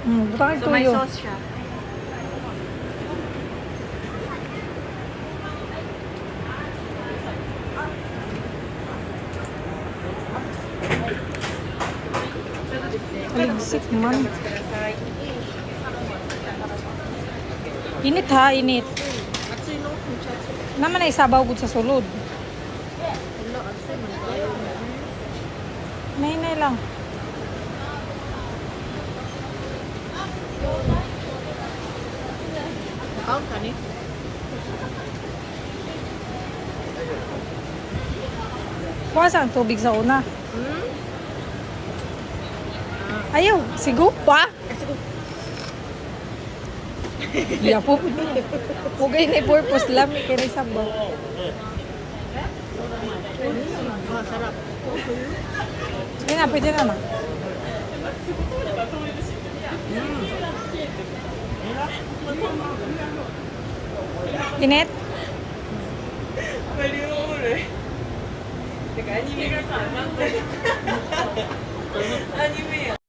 Butang So may tuyo. sauce siya. Aligsik man. Init ha, init. Naman ay sabaw gud sa sulod. Nay lang. Ang kani? Kuha ang tubig sa una. Hmm? Ayaw, sigo pa. Iya po. Mugay na purpose lang kini sabaw. Sarap. Sige na, pwede na na. Init? Pwede mo ulit. Teka, anime ka sa anime. Anime